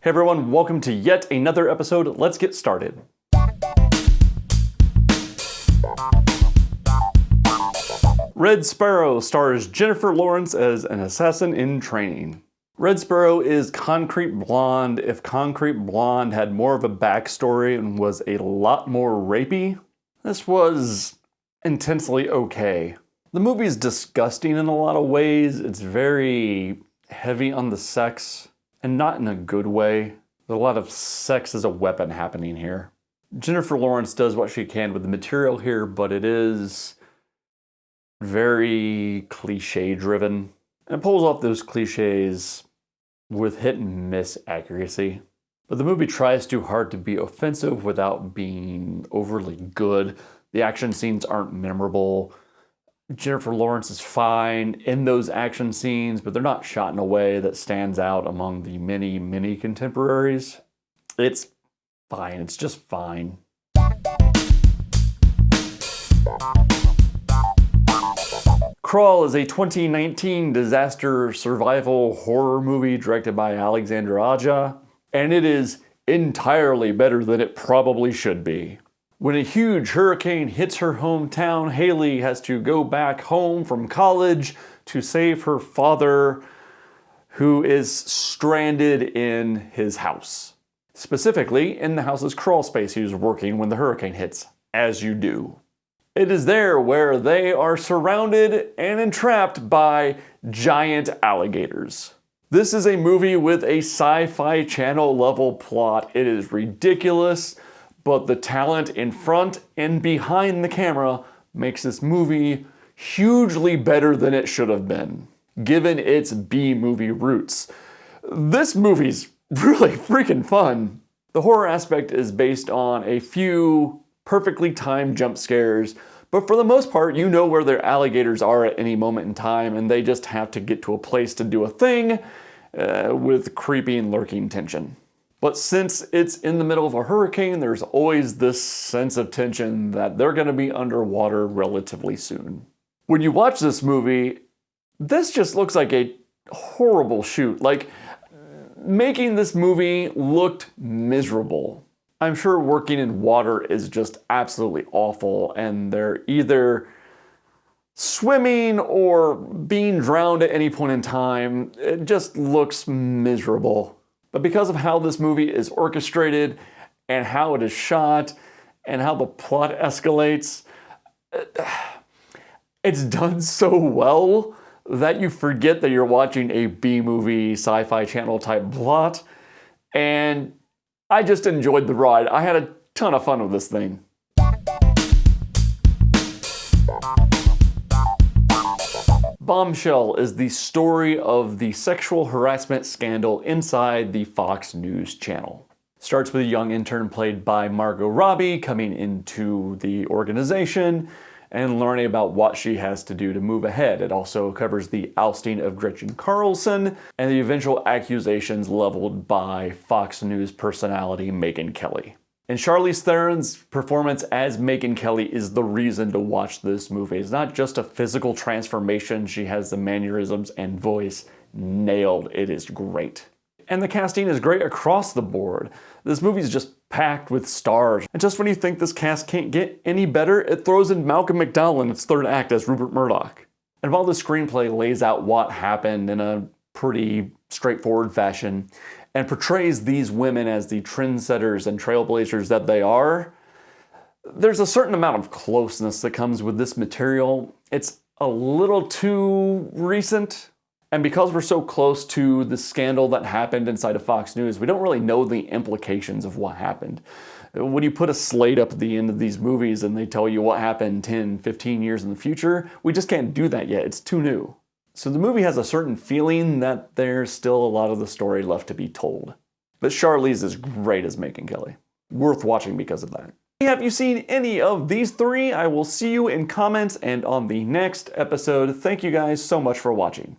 Hey everyone, welcome to yet another episode. Let's get started. Red Sparrow stars Jennifer Lawrence as an assassin in training. Red Sparrow is Concrete Blonde if Concrete Blonde had more of a backstory and was a lot more rapey. This was intensely okay. The movie is disgusting in a lot of ways. It's very heavy on the sex, and not in a good way. There's a lot of sex as a weapon happening here. Jennifer Lawrence does what she can with the material here, but it is very cliche-driven. And it pulls off those cliches with hit and miss accuracy. But the movie tries too hard to be offensive without being overly good. The action scenes aren't memorable. Jennifer Lawrence is fine in those action scenes, but they're not shot in a way that stands out among the many contemporaries. It's fine. It's just fine. Crawl is a 2019 disaster survival horror movie directed by Alexandre Aja, and it is entirely better than it probably should be. When a huge hurricane hits her hometown, Haley has to go back home from college to save her father, who is stranded in his house. Specifically, in the house's crawl space he was working when the hurricane hits, as you do. It is there where they are surrounded and entrapped by giant alligators. This is a movie with a Sci-Fi Channel level plot. It is ridiculous, but the talent in front and behind the camera makes this movie hugely better than it should have been, given its B-movie roots. This movie's really freaking fun. The horror aspect is based on a few perfectly timed jump scares, but for the most part, you know where their alligators are at any moment in time, and they just have to get to a place to do a thing with creepy and lurking tension. But since it's in the middle of a hurricane, there's always this sense of tension that they're going to be underwater relatively soon. When you watch this movie, this just looks like a horrible shoot. Like, making this movie looked miserable. I'm sure working in water is just absolutely awful, and they're either swimming or being drowned at any point in time. It just looks miserable. But because of how this movie is orchestrated and how it is shot and how the plot escalates, it's done so well that you forget that you're watching a B-movie Sci-Fi Channel type plot. And I just enjoyed the ride. I had a ton of fun with this thing. Bombshell is the story of the sexual harassment scandal inside the Fox News channel. Starts with a young intern played by Margot Robbie coming into the organization and learning about what she has to do to move ahead. It also covers the ousting of Gretchen Carlson and the eventual accusations leveled by Fox News personality Megyn Kelly. And Charlize Theron's performance as Megyn Kelly is the reason to watch this movie. It's not just a physical transformation. She has the mannerisms and voice nailed. It is great. And the casting is great across the board. This movie is just packed with stars. And just when you think this cast can't get any better, it throws in Malcolm McDowell in its third act as Rupert Murdoch. And while the screenplay lays out what happened in a pretty straightforward fashion, and portrays these women as the trendsetters and trailblazers that they are, there's a certain amount of closeness that comes with this material. It's a little too recent, and because we're so close to the scandal that happened inside of Fox News, we don't really know the implications of what happened. When you put a slate up at the end of these movies and they tell you what happened 10, 15 years in the future, we just can't do that yet. It's too new. So the movie has a certain feeling that there's still a lot of the story left to be told. But Charlize is great as Megyn Kelly. Worth watching because of that. Have you seen any of these three? I will see you in comments and on the next episode. Thank you guys so much for watching.